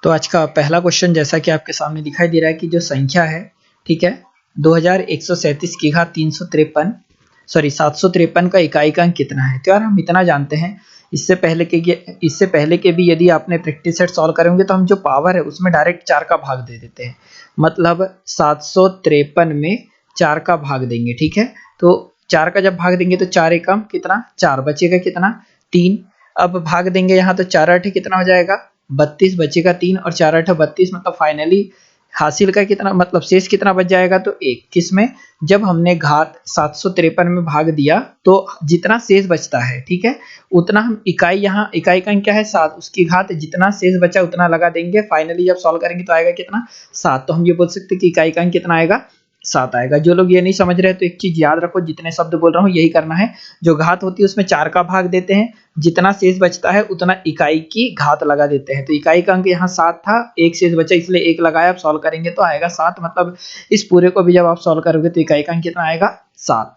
तो आज का पहला क्वेश्चन जैसा कि आपके सामने दिखाई दे रहा है कि जो संख्या है, ठीक है, 2137 की घात 753 का इकाई का अंक कितना है। तो यार हम इतना जानते हैं, इससे पहले के भी यदि आपने प्रैक्टिस सेट सॉल्व करेंगे तो हम जो पावर है उसमें डायरेक्ट 4 का भाग दे देते हैं, मतलब 753 में 4 का भाग देंगे। ठीक है, तो 4 का जब भाग देंगे तो 4 एकम कितना, 4 बचेगा कितना, 3। अब भाग देंगे यहाँ तो 4 8 कितना हो जाएगा, 32 बचेगा 3 और 4 8 32, मतलब फाइनली हासिल का कितना, मतलब शेष कितना बच जाएगा, तो 1। किसमें, जब हमने घात 753 में भाग दिया तो जितना शेष बचता है, ठीक है, उतना हम इकाई, यहाँ इकाई का अंक क्या है 7, उसकी घात जितना शेष बचा उतना लगा देंगे। फाइनली जब सॉल्व करेंगे तो आएगा कितना, 7। तो हम ये बोल सकते हैं कि इकाई का अंक कितना आएगा, 7 आएगा। जो लोग ये नहीं समझ रहे तो एक चीज याद रखो, जितने शब्द बोल रहा हूँ यही करना है। जो घात होती है उसमें 4 का भाग देते हैं, जितना शेष बचता है उतना इकाई की घात लगा देते हैं। तो इकाई का अंक यहाँ 7 था, एक शेष बचा इसलिए 1 लगाया। अब सॉल्व करेंगे तो आएगा 7, मतलब इस पूरे को भी जब आप सॉल्व करोगे तो इकाई का अंक कितना आएगा, 7।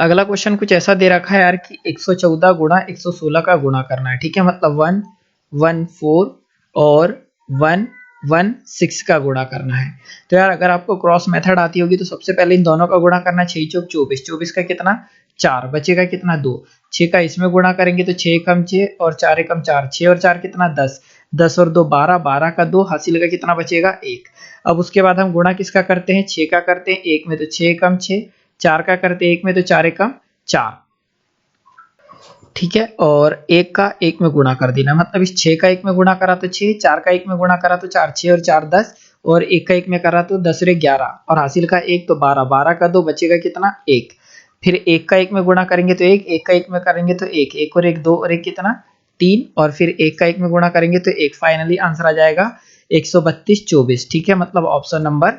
अगला क्वेश्चन कुछ ऐसा दे रखा है यार कि 114 गुणा 116 का गुणा करना है। ठीक है, मतलब 114 और 116 का गुणा करना है। तो यार अगर आपको क्रॉस मेथड आती होगी तो सबसे पहले इन दोनों का गुणा करना, 6 चौक 24, 24 का कितना 4, बचेगा कितना 2। 6 का इसमें गुणा करेंगे तो 6 एकम 6 और 4 एकम 4, 6 और 4 कितना 10, 10 और 2 12, 12 का 2, हासिल का कितना बचेगा 1। अब उसके बाद हम गुणा किसका करते हैं, 6 का करते हैं, 1 में तो 6 एकम 6, 4 का करते हैं 1 में तो 4 एकम 4। ठीक है, और 1 का 1 में गुणा कर देना, मतलब इस 6 का 1 में गुणा करा तो 6, 4 का 1 में गुणा करा तो 4, 6 और 4 10, और 1 का 1 में करा तो 10 रे 11, और हासिल का 1 तो 12, 12 का 2, बचेगा कितना 1। फिर 1 का 1 में गुणा करेंगे तो 1, 1 का 1 में करेंगे तो 1, 1 और 1 2 और 1 कितना 3, और फिर 1 का 1 में गुणा करेंगे तो 1। फाइनली आंसर आ जाएगा 132 24। ठीक है, मतलब ऑप्शन नंबर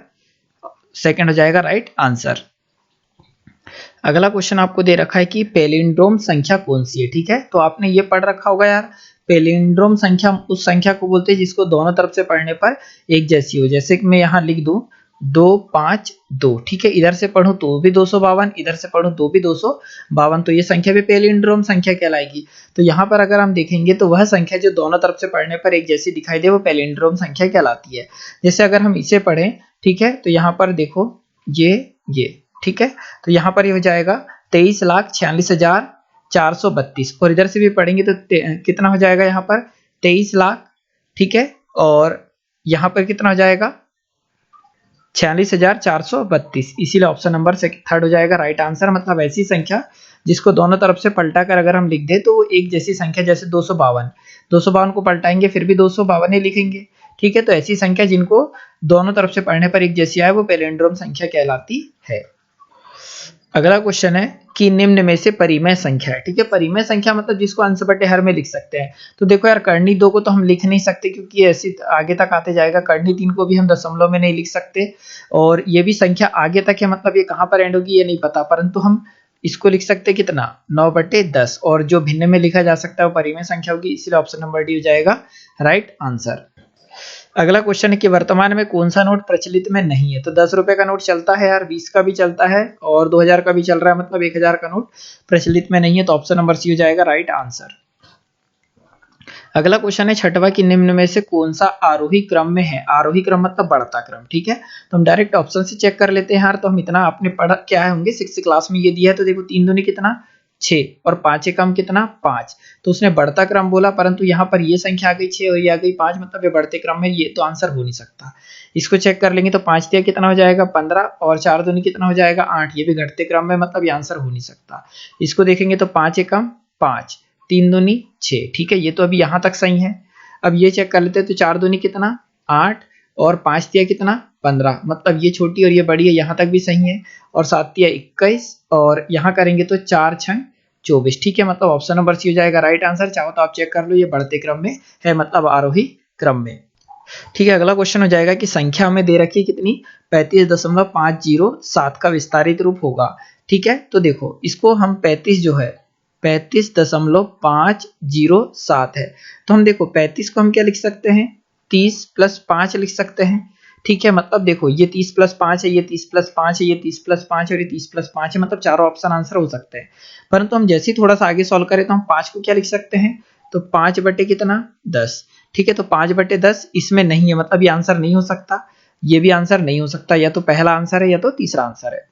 सेकंड हो जाएगा राइट आंसर। अगला क्वेश्चन आपको दे रखा है कि पैलिंड्रोम संख्या कौन सी है। ठीक है, तो आपने ये पढ़ रखा होगा यार, पैलिंड्रोम संख्या उस संख्या को बोलते हैं जिसको दोनों तरफ से पढ़ने पर एक जैसी हो। जैसे कि मैं यहाँ लिख दूं 2 5 2, ठीक है, इधर से पढ़ूं तो भी 252, इधर से पढ़ूं तो भी 252, तो ये संख्या भी पैलिंड्रोम संख्या कहलाएगी। तो यहाँ पर अगर हम देखेंगे तो वह संख्या जो दोनों तरफ से पढ़ने पर एक जैसी दिखाई दे वो पैलिंड्रोम संख्या कहलाती है। जैसे अगर हम इसे पढ़ें, ठीक है, तो यहाँ पर देखो ये, ठीक है, तो यहाँ पर ये हो जाएगा 23,46,432, और इधर से भी पढ़ेंगे तो कितना हो जाएगा यहाँ पर 23 लाख, ठीक है, और यहाँ पर कितना हो जाएगा 46,432, इसीलिए ऑप्शन नंबर थर्ड हो जाएगा राइट आंसर। मतलब ऐसी संख्या जिसको दोनों तरफ से पलटा कर अगर हम लिख दें तो वो एक जैसी संख्या, जैसे 252 को पलटाएंगे फिर भी 252 ही लिखेंगे। ठीक है, तो ऐसी संख्या जिनको दोनों तरफ से पढ़ने पर एक जैसी आए वो पैलिंड्रोम संख्या कहलाती है। अगला क्वेश्चन है कि निम्न में से परिमेय संख्या है। ठीक है, परिमेय संख्या मतलब जिसको अंश बटे हर में लिख सकते हैं। तो देखो यार, कर्णी 2 को तो हम लिख नहीं सकते क्योंकि ऐसी आगे तक आते जाएगा। कर्णी 3 को भी हम दशमलव में नहीं लिख सकते, और ये भी संख्या आगे तक है, मतलब ये कहाँ पर एंड होगी ये नहीं पता, परंतु हम इसको लिख सकते कितना 9/10, और जो भिन्न में लिखा जा सकता है वो परिमेय संख्या होगी, इसलिए ऑप्शन नंबर डी हो जाएगा राइट आंसर। अगला क्वेश्चन है कि वर्तमान में कौन सा नोट प्रचलित में नहीं है। तो 10 रुपए का नोट चलता है यार, 20 का भी चलता है और 2000 का भी चल रहा है, मतलब 1000 का नोट प्रचलित में नहीं है, तो ऑप्शन नंबर सी हो जाएगा राइट आंसर। अगला क्वेश्चन है छठवा कि निम्न में से कौन सा आरोही क्रम में है। आरोही क्रम मतलब बढ़ता क्रम। ठीक है, तो हम डायरेक्ट ऑप्शन से चेक कर लेते हैं यार। तो हम इतना आपने पढ़ा क्या है होंगे 6th क्लास में, ये दिया है तो देखो 3 दूनी कितना 6 और 5 एकम कितना 5, तो उसने बढ़ता क्रम बोला, परंतु यहाँ पर ये संख्या आ गई 6 और ये आ गई 5, मतलब ये बढ़ते क्रम में, ये तो आंसर हो नहीं सकता। इसको चेक कर लेंगे तो 5 दिया कितना हो जाएगा 15, और 4 दूनी कितना हो जाएगा 8, ये भी घटते क्रम में, मतलब ये आंसर हो नहीं सकता। इसको देखेंगे तो 5 एकम 5, 3 दूनी 6, ठीक है, ये तो अभी यहाँ तक सही है। अब ये चेक कर लेते हैं तो 4 दूनी कितना 8 और 5 दिया कितना 15, मतलब ये छोटी और ये बड़ी है, यहाँ तक भी सही है, और 7 दिया 21, और यहाँ करेंगे तो 4 6 24। ठीक है, मतलब ऑप्शन नंबर सी हो जाएगा राइट आंसर। चाहो तो आप चेक कर लो, ये बढ़ते क्रम में है, मतलब आरोही क्रम में। ठीक है, अगला क्वेश्चन हो जाएगा कि संख्या हमें दे रखी है कितनी 35.507 का विस्तारित रूप होगा। ठीक है, तो देखो इसको हम 35 जो है 35.507 है, तो हम देखो 35 को हम क्या लिख सकते हैं 30 + 5 लिख सकते हैं। ठीक है, मतलब देखो ये 30 + 5 है, ये 30 + 5 है, ये 30 + 5 और ये 30 + 5 है, मतलब चारों ऑप्शन आंसर हो सकते हैं। परंतु हम जैसे ही थोड़ा सा आगे सॉल्व करें तो हम 5 को क्या लिख सकते हैं, तो 5 बटे कितना 10। ठीक है। तो 5/10 इसमें नहीं है, मतलब ये आंसर नहीं हो सकता, ये भी आंसर नहीं हो सकता, या तो पहला आंसर है या तो तीसरा आंसर है।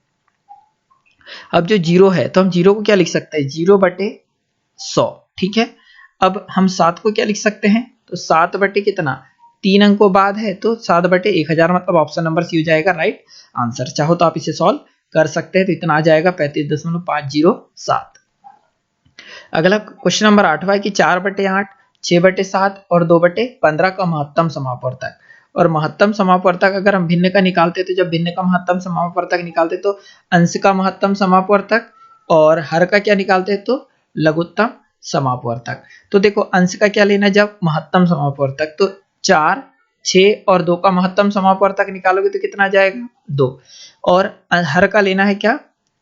अब जो 0 है तो हम 0 को क्या लिख सकते हैं, 0/100, ठीक है। अब हम 7 को क्या लिख सकते हैं, तो 7 बटे कितना, 3 अंकों बाद है तो 7/1000, मतलब ऑप्शन नंबर सी हो जाएगा राइट आंसर। चाहो तो आप इसे सॉल्व कर सकते हैं, तो इतना आ जाएगा 35.507। अगला क्वेश्चन नंबर 8वां है कि 4/8, 6/7 और 2/15 का महत्तम समापवर्तक। और महत्तम समापवर्तक अगर हम भिन्न का निकालते तो जब भिन्न का महत्तम समापवर्तक निकालते तो अंश का महत्तम समापवर्तक और हर का क्या निकालते तो लघुत्तम समापवर्तक। तो देखो अंश का क्या लेना, जब महत्तम समापवर्तक तो 4, 6 और 2 का महत्तम समापवर्तक निकालोगे तो कितना आ जाएगा 2, और हर का लेना है क्या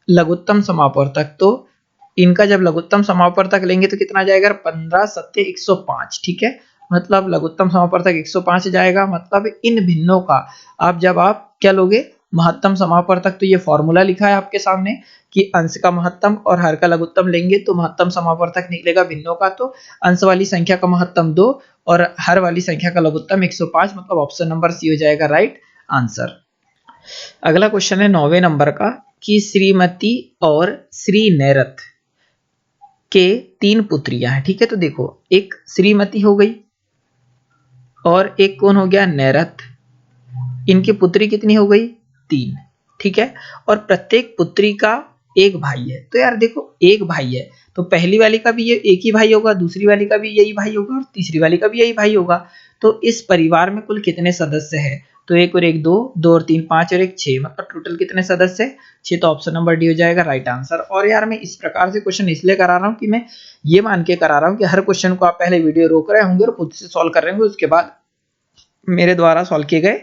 लघुत्तम समापवर्तक, तो इनका जब लघुत्तम समापवर्तक लेंगे तो कितना जाएगा 15 सत्ते 105, ठीक है। मतलब लघुत्तम समापवर्तक 105 जाएगा, मतलब इन भिन्नों का जब आप क्या लोगे महत्तम समापवर्तक, तो ये फॉर्मूला लिखा है आपके सामने कि अंश का महत्तम और हर का लघुत्तम लेंगे तो महत्तम समापवर्तक निकलेगा भिन्नों का, तो अंश वाली संख्या का महत्तम 2 और हर वाली संख्या का लघुत्तम 105, मतलब ऑप्शन नंबर सी हो जाएगा राइट आंसर। अगला क्वेश्चन है 9वें नंबर का कि श्रीमती और श्री नैरथ के 3 पुत्रियां हैं, ठीक है। तो देखो एक श्रीमती हो गई और एक कौन हो गया नैरथ, इनकी पुत्री कितनी हो गई 3, ठीक है। और प्रत्येक पुत्री का एक भाई है, तो यार देखो एक भाई है तो पहली वाली का भी ये एक ही भाई होगा, दूसरी वाली का भी यही भाई होगा और तीसरी वाली का भी यही भाई होगा। तो इस परिवार में कुल कितने सदस्य हैं, तो 1 और 1 2, 2 और 3 5 और 1 6, मतलब टोटल कितने सदस्य है 6, तो ऑप्शन नंबर डी हो जाएगा राइट आंसर। और यार मैं इस प्रकार से क्वेश्चन इसलिए करा रहा हूँ कि मैं ये मान के करा रहा हूँ कि हर क्वेश्चन को आप पहले वीडियो रोक रहे होंगे और खुद से सॉल्व कर रहे होंगे, उसके बाद मेरे द्वारा सॉल्व किए गए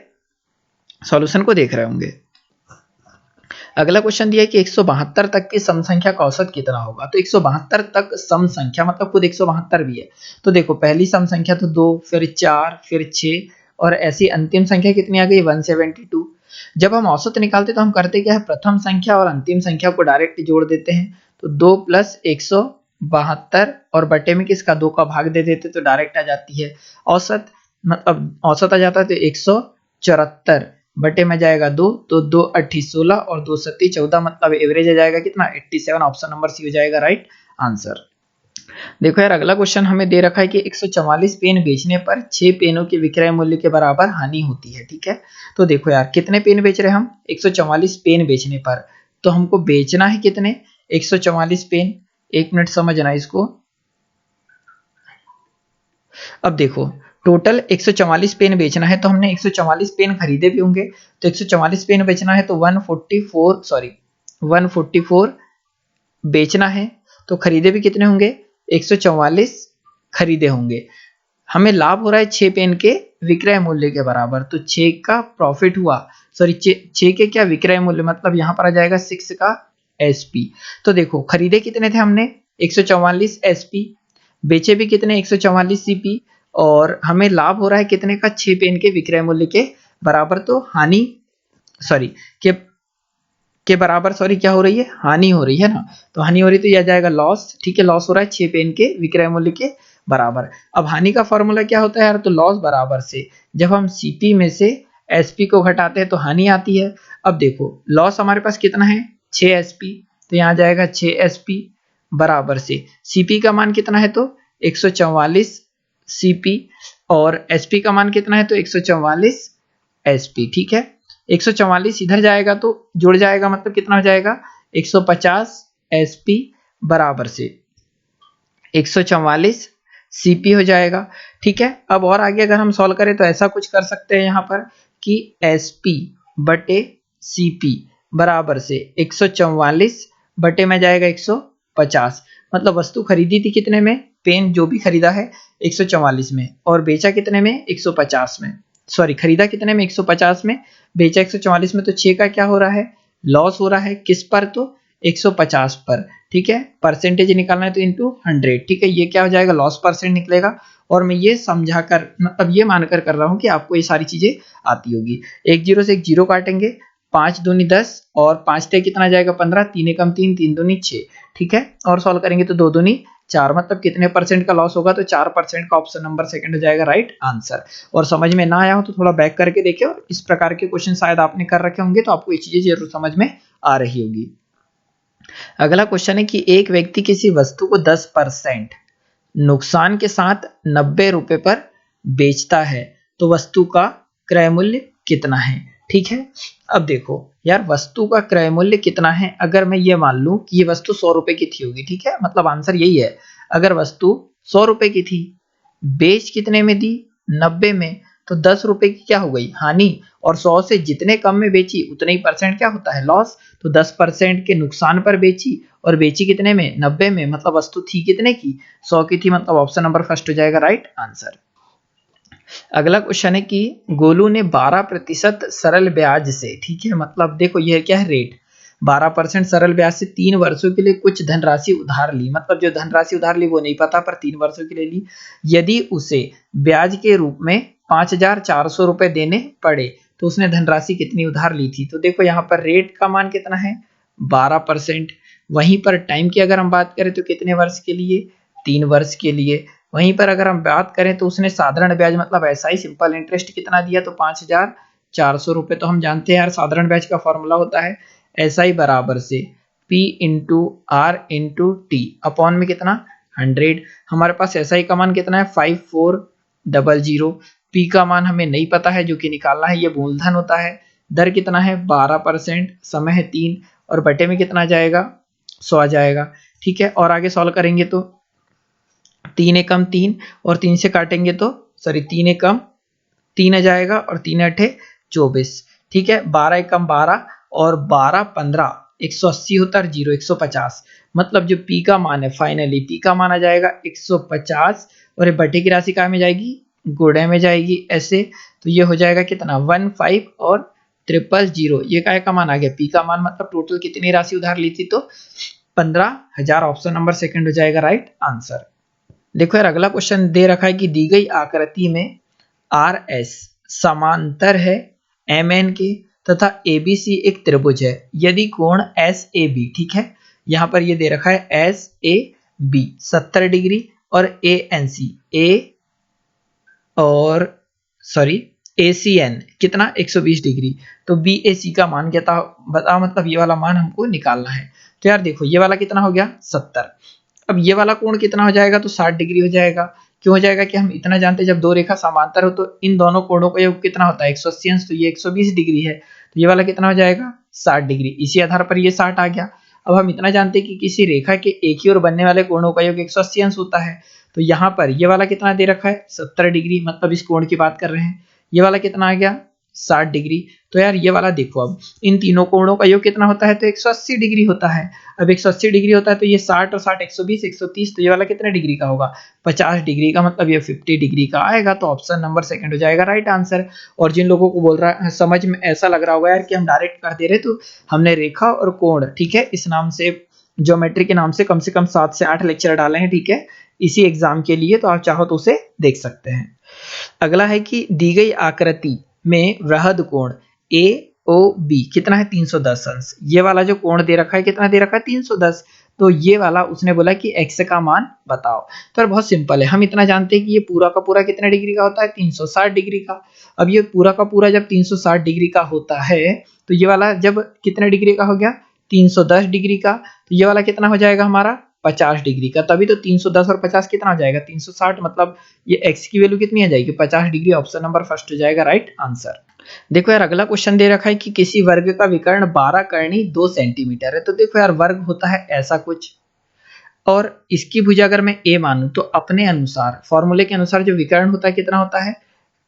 सॉल्यूशन को देख रहे होंगे। अगला क्वेश्चन दिया है कि 172 तक की सम संख्या का औसत कितना होगा। तो 172 तक सम संख्या मतलब खुद 172 भी है। तो देखो पहली सम संख्या तो 2, फिर 4, फिर 6 और ऐसी अंतिम संख्या कितनी आ गई 172। जब हम औसत निकालते तो हम करते क्या है, प्रथम संख्या और अंतिम संख्या को डायरेक्ट जोड़ देते हैं। तो 2 + 172 और बटे में किसका 2 का भाग दे देते तो डायरेक्ट आ जाती है औसत, मतलब औसत आ जाता है तो 174 बटे में जाएगा 2, तो 2 8 16 और 2 7 14, मतलब एवरेज आ जाएगा कितना 87, ऑप्शन नंबर सी हो जाएगा राइट आंसर। देखो यार अगला क्वेश्चन हमें दे रखा है कि 144 पेन बेचने पर 6 पेनों के विक्रय मूल्य के बराबर हानि होती है, ठीक है। तो देखो यार कितने पेन बेच रहे हैं हम 144 पेन बेचने पर, तो हमको बेचना है कितने 144 पेन, 1 मिनट समझना इसको। अब देखो टोटल 144 पेन बेचना है तो हमने 144 पेन खरीदे भी होंगे, तो 144 पेन बेचना है तो 144 बेचना है, तो खरीदे भी कितने होंगे 144 खरीदे होंगे। हमें लाभ हो रहा है 6 पेन के विक्रय मूल्य के बराबर, तो 6 का प्रॉफिट हुआ, सॉरी 6 के क्या विक्रय मूल्य, मतलब यहां पर आ जाएगा 6 का एसपी। तो देखो खरीदे कितने थे हमने 144 एसपी, बेचे भी कितने 144 सीपी, और हमें लाभ हो रहा है कितने का 6 पेन के विक्रय मूल्य के बराबर, तो हानि सॉरी के बराबर सॉरी क्या हो रही है हानि हो रही है ना, तो हानि हो रही तो यह जाएगा लॉस, ठीक है। लॉस हो रहा है 6 पेन के विक्रय मूल्य के बराबर। अब हानि का फॉर्मूला क्या होता है यार, तो लॉस बराबर से जब हम सीपी में से एसपी को घटाते हैं तो हानि आती है। अब देखो लॉस हमारे पास कितना है 6 एसपी, तो यहाँ जाएगा 6 एसपी बराबर से सीपी का मान कितना है तो 144 सीपी और एसपी का मान कितना है तो 144 एसपी, ठीक है। 144 इधर जाएगा तो जुड़ जाएगा, मतलब कितना हो जाएगा 150 एसपी बराबर से 144 सीपी हो जाएगा, ठीक है। अब और आगे अगर हम सॉल्व करें तो ऐसा कुछ कर सकते हैं यहाँ पर कि एसपी बटे सीपी बराबर से 144 बटे में जाएगा 150, मतलब वस्तु खरीदी थी कितने में, पेन जो भी खरीदा है 144 में और बेचा कितने में 150 में, सॉरी खरीदा कितने में 150 में, बेचा 144 में, तो 6 का क्या हो रहा है लॉस हो रहा है किस पर तो 150 पर, ठीक है। परसेंटेज निकालना है तो इनटू 100, ठीक है। ये क्या हो जाएगा लॉस परसेंट निकलेगा, और मैं ये समझा कर मतलब ये मानकर कर रहा हूँ कि आपको ये सारी चीजें आती होगी। 1 0 से 1 0 काटेंगे, 5 दूनी 10 और 5 ते कितना जाएगा 15, 3 एकम 3, 3 दूनी 6, ठीक है। और सॉल्व करेंगे तो 2 दूनी 4 मतलब कितने परसेंट का लॉस होगा, तो 4% का ऑप्शन नंबर सेकंड हो जाएगा राइट आंसर। और समझ में ना आया हो तो थोड़ा बैक करके देखिए, और इस प्रकार के क्वेश्चन शायद आपने कर रखे होंगे तो आपको ये चीजें जरूर समझ में आ रही होगी। अगला क्वेश्चन है कि एक व्यक्ति किसी वस्तु को 10% नुकसान के साथ 90 रुपए पर बेचता है, तो वस्तु का क्रय मूल्य कितना है। ठीक है, अब देखो यार, वस्तु का क्रय मूल्य कितना है, अगर मैं ये मान लूं कि ये वस्तु 100 रुपए की थी होगी, ठीक है, मतलब आंसर यही है। अगर वस्तु 100 रुपए की थी, बेच कितने में दी, 90 में, तो 10 रुपए की क्या हो गई, हानि। और 100 से जितने कम में बेची उतने ही परसेंट क्या होता है, लॉस। तो 10% के नुकसान पर बेची, और बेची कितने में, 90 में, मतलब वस्तु थी कितने की, 100 की थी, मतलब ऑप्शन नंबर फर्स्ट हो जाएगा राइट आंसर। अगला क्वेश्चन है कि गोलू ने 12% सरल ब्याज से, ठीक है, मतलब देखो यह क्या है, रेट 12% सरल ब्याज से 3 वर्षों के लिए कुछ धनराशि उधार ली, मतलब जो धनराशि उधार ली वो नहीं पता, पर 3 वर्षों के लिए ली। यदि उसे ब्याज के रूप में 5,400 रुपए देने पड़े, तो उसने धनराशि कितनी उधार ली थी। तो देखो यहाँ पर रेट का मान कितना है, 12%। वहीं पर टाइम की अगर हम बात करें तो कितने वर्ष के लिए, 3 वर्ष के लिए। वहीं पर अगर हम बात करें तो उसने साधारण ब्याज मतलब ऐसा ही सिंपल इंटरेस्ट कितना दिया, तो 5,400 रुपए। तो हम जानते हैं यार साधारण ब्याज का फॉर्मूला होता है SI बराबर से P into R into T upon में कितना 100। हमारे पास SI का मान कितना है 5400। P का मान हमें नहीं पता है, जो कि निकालना है, ये मूलधन होता है। दर कितना है 12%, समय है 3, और बटे में कितना आ जाएगा 100 आ जाएगा। ठीक है, और आगे सॉल्व करेंगे तो 3 एकम 3, और 3 से काटेंगे तो सॉरी 3 एकम 3 आ जाएगा, और 3 अठे 24। ठीक है, 12 एकम 12, और 12 15 180 होता है, 0 150, मतलब जो P का मान है फाइनली P का मान आ जाएगा 150, और ये बटे की राशि काय में जाएगी, गुणे में जाएगी ऐसे। तो ये हो जाएगा कितना 15 और 000, ये काय का मान आ गया, P का मान, मतलब टोटल कितनी राशि उधार ली थी, तो 15,000, ऑप्शन नंबर सेकंड हो जाएगा राइट आंसर। देखो यार, अगला क्वेश्चन दे रखा है कि दी गई आकृति में RS समांतर है MN के, तथा ABC एक त्रिभुज है, यदि कोण SAB, ठीक है, यहां पर ये दे रखा है SAB 70 डिग्री, और ANC A और सॉरी ACN कितना 120 डिग्री, तो BAC का मान क्या था बताओ, मतलब ये वाला मान हमको निकालना है। तो यार देखो ये वाला कितना हो गया 70, अब ये वाला कोण कितना हो जाएगा, तो 60 डिग्री हो जाएगा। क्यों हो जाएगा कि हम इतना जानते हैं, जब दो रेखा समांतर हो तो इन दोनों कोणों का योग कितना होता है 180 अंश, तो ये 120 डिग्री है, तो ये वाला कितना हो जाएगा 60 डिग्री। इसी आधार पर ये 60 आ गया। अब हम इतना जानते हैं कि किसी रेखा के एक ही ओर बनने वाले कोणों का योग 180 अंश होता है, तो यहाँ पर ये वाला कितना दे रखा है 70 डिग्री, मतलब इस कोण की बात कर रहे हैं। ये वाला कितना आ गया 60 डिग्री। तो यार ये वाला देखो, अब इन तीनों कोणों का योग कितना होता है, तो 180 डिग्री होता है। अब 180 डिग्री होता है तो ये 60 और 60 120 130, तो ये वाला कितने डिग्री का होगा 50 डिग्री का, मतलब ये 50 डिग्री का आएगा, तो ऑप्शन नंबर सेकंड हो जाएगा राइट आंसर। और जिन लोगों को बोल रहा है समझ में ऐसा लग रहा होगा यार कि हम डायरेक्ट कर दे रहे, तो हमने रेखा और कोण, ठीक है, इस नाम से ज्योमेट्री के नाम से कम 7 से 8 लेक्चर डाले हैं, ठीक है, इसी एग्जाम के लिए, तो आप चाहो तो उसे देख सकते हैं। अगला है कि दी गई आकृति में वृहद कोण AOB कितना है 310 अंश। ये वाला जो कोण दे रखा है कितना दे रखा है 310, तो ये वाला उसने बोला कि x का मान बताओ। तो बहुत सिंपल है, हम इतना जानते हैं कि ये पूरा का पूरा कितने डिग्री का होता है 360 डिग्री का। अब ये पूरा का पूरा जब 360 डिग्री का होता है, तो ये वाला जब कितने डिग्री का हो गया 310 डिग्री का, तो ये वाला कितना हो जाएगा हमारा 50 डिग्री का। तभी तो 310 और 50 कितना हो जाएगा 360, मतलब ये x की वैल्यू कितनी आ जाएगी 50 डिग्री, ऑप्शन नंबर फर्स्ट हो जाएगा राइट आंसर। देखो यार, अगला क्वेश्चन दे रखा है कि किसी वर्ग का विकर्ण 12 करनी 2 सेंटीमीटर है। तो देखो यार, वर्ग होता है ऐसा कुछ, और इसकी भुजा अगर मैं a मानूं, तो अपने अनुसार फॉर्मूले के अनुसार जो विकर्ण होता है कितना होता है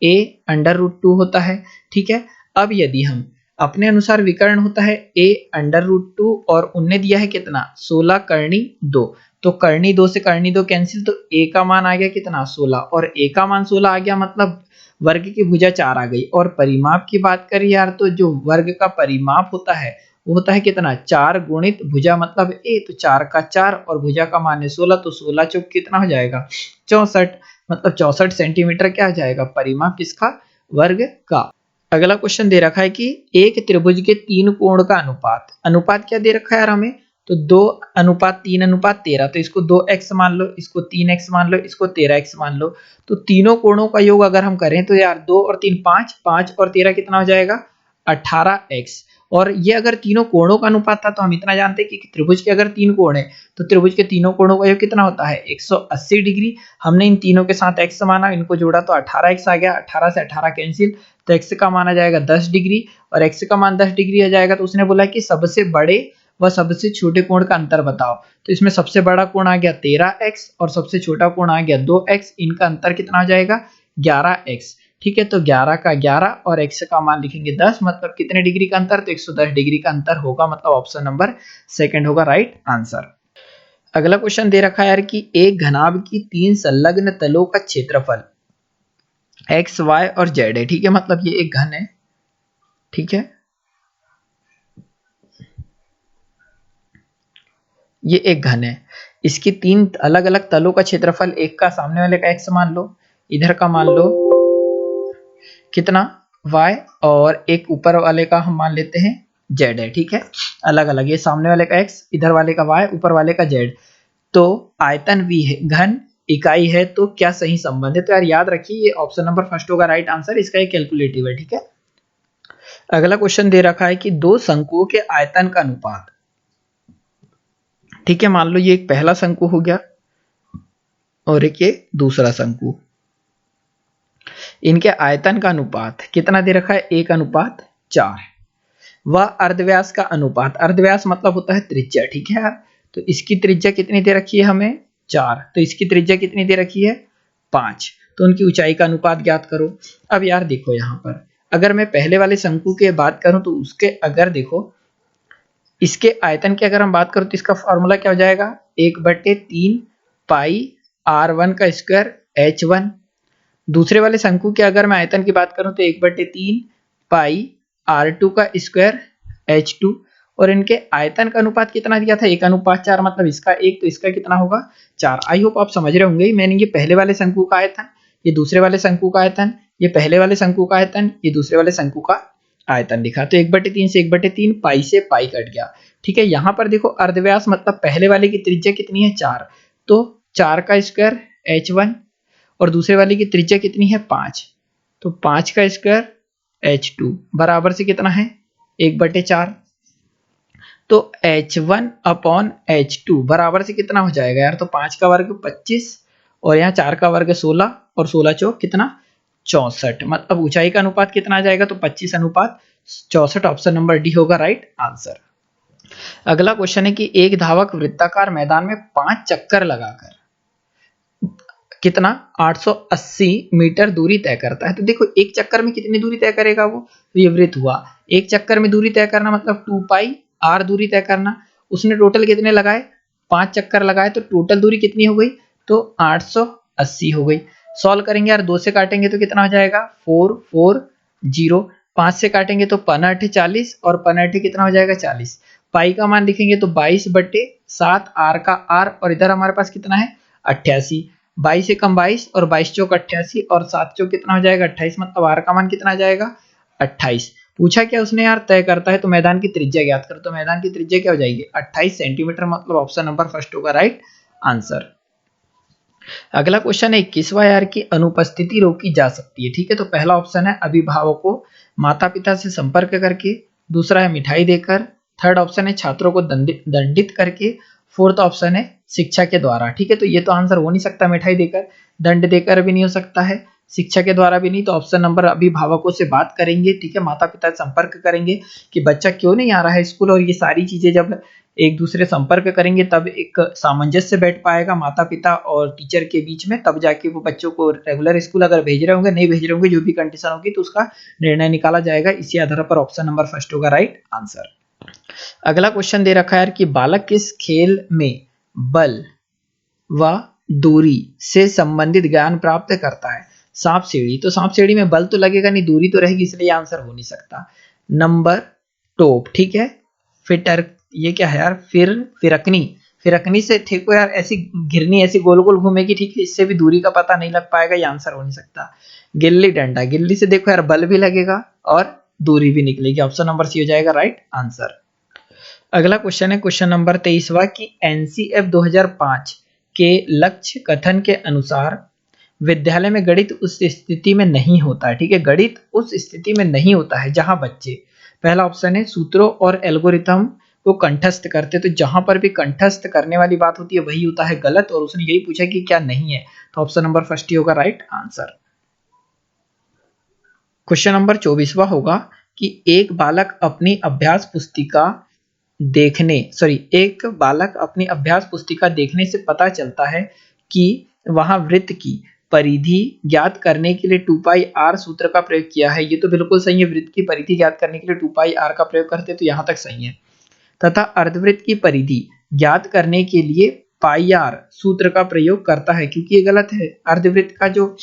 a√2 होता है। ठीक है, अब यदि हम अपने अनुसार विकर्ण होता है a√2, और उनने दिया है कितना 16 करनी 2, तो करनी 2 से करनी 2 कैंसिल, तो a का मान आ गया कितना 16, और a का मान 16 आ गया, मतलब वर्ग की भुजा 4 आ गई। और परिमाप की बात करें यार, तो जो वर्ग का परिमाप होता है वो होता है कितना 4 गुणित भुजा मतलब a, तो 4 का 4, और भुजा का मान है 16, तो 16 चौक कितना हो जाएगा 64, मतलब 64 सेंटीमीटर क्या हो जाएगा परिमाप किसका वर्ग का। अगला क्वेश्चन दे रखा है कि एक त्रिभुज के 3 कोण का अनुपात, अनुपात क्या दे रखा है यार हमें, तो 2:3:13, तो इसको 2x मान लो, इसको 3x मान लो, इसको 13x मान लो। तो तीनों कोणों का योग अगर हम करें तो यार 2 और 3 5, 5 और 13 कितना हो जाएगा 18x। और ये अगर तीनों कोणों का अनुपात था तो हम इतना जानते हैं कि त्रिभुज के अगर 3 कोण है तो त्रिभुज के तीनों कोणों का योग कितना होता है 180 डिग्री। हमने इन तीनों के साथ x माना, इनको जोड़ा तो 18x आ गया, 18 से 18 कैंसिल, तो x का मान आ जाएगा 10 डिग्री, और x का मान 10 डिग्री आ जाएगा। तो उसने बोला कि सबसे बड़े व सबसे छोटे कोण का अंतर बताओ। तो इसमें सबसे बड़ा कोण आ गया 13x और सबसे छोटा कोण आ गया 2x, इनका अंतर कितना हो जाएगा 11x। ठीक है, तो 11 का 11 और x का मान लिखेंगे 10, मतलब कितने डिग्री का अंतर, तो 110 डिग्री का अंतर होगा, मतलब ऑप्शन नंबर सेकंड होगा राइट आंसर। अगला क्वेश्चन दे रखा है यार कि एक घनाभ की 3 संलग्न तलों का क्षेत्रफल x, y और z है। ठीक है, मतलब ये एक घन है। ठीक है, ये एक घन है, इसकी 3 अलग अलग तलों का क्षेत्रफल, एक का सामने वाले का x मान लो, इधर का मान लो कितना y, और एक ऊपर वाले का हम मान लेते हैं z है। ठीक है, अलग अलग, ये सामने वाले का x, इधर वाले का y, ऊपर वाले का z। तो आयतन v है, घन इकाई है, तो क्या सही संबंध है। तो यार याद रखिए ये ऑप्शन नंबर फर्स्ट होगा राइट आंसर, इसका एक कैलकुलेटिव है। ठीक है, अगला क्वेश्चन दे रखा है कि दो शंकुओं के आयतन का अनुपात। ठीक है, मान लो ये एक पहला शंकु हो गया और एक ये दूसरा शंकु, इनके आयतन का अनुपात कितना दे रखा है 1:4। वह अर्धव्यास का अनुपात, अर्धव्यास मतलब होता है त्रिज्या। ठीक है यार, तो इसकी त्रिज्या कितनी दे रखी है हमें 4, तो इसकी त्रिज्या कितनी दे रखी है 5, तो उनकी ऊंचाई का अनुपात ज्ञात करो। अब यार देखो यहाँ पर अगर मैं पहले वाले शंकु की बात करूं तो उसके अगर देखो इसके आयतन की अगर हम बात करें तो इसका फॉर्मूला क्या हो जाएगा 1/3 पाई r1 का स्क्वायर h1। दूसरे वाले शंकु के अगर मैं आयतन की बात करूं तो 1/3 पाई r2 का स्क्वायर h2, और इनके आयतन का अनुपात कितना दिया था 1:4, मतलब इसका 1 तो इसका कितना होगा 4। आई होप आप समझ रहे होंगे, मैंने ये पहले वाले शंकु का आयतन, ये दूसरे वाले शंकु का आयतन, ये पहले वाले शंकु का आयतन, ये दूसरे वाले शंकु का आयतन लिखा। तो 1/3 से 1/3, पाई से पाई कट गया। ठीक है, यहाँ पर देखो अर्धव्यास मतलब पहले वाले की त्रिज्या कितनी है 4, तो 4 का स्क्वायर h1, और दूसरे वाले की त्रिज्या कितनी है 5, तो 5 का स्क्वायर h2 बराबर से कितना है 1/4। तो h1/h2 बराबर से कितना हो जाएगा यार, तो 5 का वर्ग 25 और यहाँ 4 का वर्ग 16 और 16 चौक कितना 64, मतलब ऊंचाई का अनुपात कितना आ जाएगा तो 25:64, ऑप्शन नंबर डी होगा राइट आंसर। अगला क्वेश्चन है कि एक धावक वृत्ताकार मैदान में 5 चक्कर लगाकर कितना 880 मीटर दूरी तय करता है। तो देखो एक चक्कर में कितनी दूरी तय करेगा वो, तो ये वृत्त हुआ, एक चक्कर में दूरी तय करना मतलब 2 पाई r दूरी तय करना। उसने टोटल कितने लगाए 5 चक्कर लगाए, तो टोटल दूरी कितनी हो गई तो 880 हो गई। सॉल्व करेंगे यार, 2 से काटेंगे तो कितना हो जाएगा 440, 5 से काटेंगे तो 15 40 और 15 कितना हो जाएगा 40। पाई का मान लिखेंगे तो 22/7 r का r, और इधर हमारे पास कितना है 88, 22 से कम 22 और 22 चौक 88 और 7 चौक कितना हो जाएगा 28, मतलब r का मान कितना आ जाएगा 28। पूछा क्या उसने यार तय करता है तो मैदान की त्रिज्या ज्ञात करो, तो मैदान की त्रिज्या क्या हो जाएगी 28 सेंटीमीटर, मतलब ऑप्शन नंबर फर्स्ट होगा राइट आंसर। अगला क्वेश्चन है 21वां यार की अनुपस्थिति रोकी जा सकती है। ठीक है, तो पहला ऑप्शन है अभिभावकों माता पिता से संपर्क करके, दूसरा है मिठाई देकर, थर्ड ऑप्शन है छात्रों को दंडित करके, फोर्थ ऑप्शन है शिक्षा के द्वारा। ठीक है, तो ये तो आंसर हो नहीं सकता मिठाई देकर, दंड देकर भी नहीं हो सकता है, शिक्षा के द्वारा भी नहीं, तो ऑप्शन नंबर अभिभावकों से बात करेंगे। ठीक है, माता पिता से संपर्क करेंगे कि बच्चा क्यों नहीं आ रहा है स्कूल, और ये सारी चीजें जब एक दूसरे संपर्क करेंगे तब एक सामंजस्य बैठ पाएगा माता पिता और टीचर के बीच में, तब जाके वो बच्चों को रेगुलर स्कूल अगर भेज रहे होंगे नहीं भेज रहे होंगे, जो भी कंडीशन होगी तो उसका निर्णय निकाला जाएगा। इसी आधार पर ऑप्शन नंबर फर्स्ट होगा राइट आंसर। अगला क्वेश्चन दे रखा है यार कि बालक किस खेल में बल व दूरी से संबंधित ज्ञान प्राप्त करता है। सांप सीढ़ी, तो सांप सीढ़ी में बल तो लगेगा नहीं, दूरी तो रहेगी, इसलिए आंसर हो नहीं सकता। नंबर टोप, ठीक है, फिर ये क्या है यार फिरकनी, फिरकनी से ठीक हो यार, ऐसी घिरनी ऐसी गोल गोल घूमेगी। ठीक है, इससे भी दूरी का पता नहीं लग पाएगा, ये आंसर हो नहीं सकता। गिल्ली डंडा, गिल्ली से देखो यार बल भी लगेगा और दूरी भी निकलेगी, ऑप्शन नंबर सी हो जाएगा राइट आंसर। अगला क्वेश्चन है क्वेश्चन नंबर 23वां कि एनसीएफ 2005 के लक्ष्य कथन के अनुसार विद्यालय में गणित उस स्थिति में नहीं होता है। ठीक है, गणित उस स्थिति में नहीं होता है जहां बच्चे, पहला ऑप्शन है, सूत्रों और एल्गोरिथम को कंठस्थ करते। तो जहां पर भी कंठस्थ करने वाली बात होती है वही होता है गलत, और उसने यही पूछा कि क्या नहीं है, तो ऑप्शन नंबर फर्स्ट ही होगा राइट आंसर। क्वेश्चन नंबर 24वां होगा कि एक बालक अपनी अभ्यास पुस्तिका देखने से पता चलता है कि वहां वृत्त की परिधि ज्ञात करने के लिए 2 पाई r सूत्र का प्रयोग किया है। ये तो बिल्कुल सही है, वृत्त की परिधि ज्ञात करने के लिए 2 पाई r का प्रयोग करते हैं, तो यहां तक सही है। तथा अर्धवृत्त की परिधि ज्ञात करने के लिए पाई r सूत्र का प्रयोग करता है, क्योंकि ये गलत है। अर्धवृत्त का जो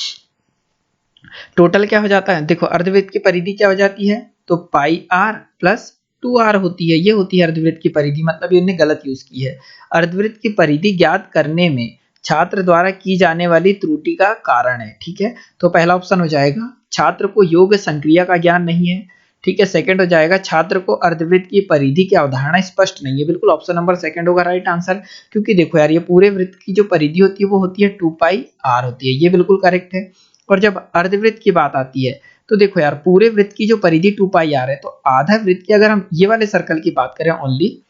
टोटल क्या हो जाता है, देखो अर्धवृत्त की परिधि क्या हो जाती है, तो पाई r प्लस 2r होती है, ये होती है अर्धवृत्त की परिधि, मतलब ये इन्होंने गलत यूज की है। अर्धवृत्त की परिधि ज्ञात करने में छात्र द्वारा की जाने वाली त्रुटि का कारण है। ठीक है, तो पहला ऑप्शन हो जाएगा छात्र को योग संक्रिया का ज्ञान नहीं है। ठीक है, सेकंड हो जाएगा छात्र को अर्धवृत्त की परिधि की अवधारणा स्पष्ट नहीं है। बिल्कुल ऑप्शन नंबर सेकंड होगा राइट आंसर, क्योंकि देखो यार ये पूरे वृत्त की जो परिधि होती है वो होती है 2 पाई r होती है, ये बिल्कुल करेक्ट है। और जब अर्धवृत्त की बात आती है तो देखो यार पूरे वृत्त की जो परिधि 2 पाई r है, तो आधा वृत्त की अगर हम ये वाले सर्कल की बात करें ओनली,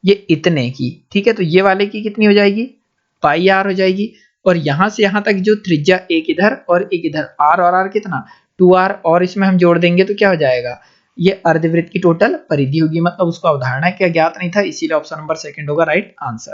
ये इतने की, ठीक है, तो ये वाले की कितनी हो जाएगी, पाई r हो जाएगी। और यहां से यहां तक जो त्रिज्या एक इधर और एक इधर, r और r कितना 2r, और इसमें हम जोड़ देंगे तो क्या हो जाएगा, ये अर्धवृत्त की टोटल परिधि होगी, मतलब उसको अवधारणा क्या ज्ञात नहीं था, इसीलिए ऑप्शन नंबर सेकंड होगा राइट आंसर।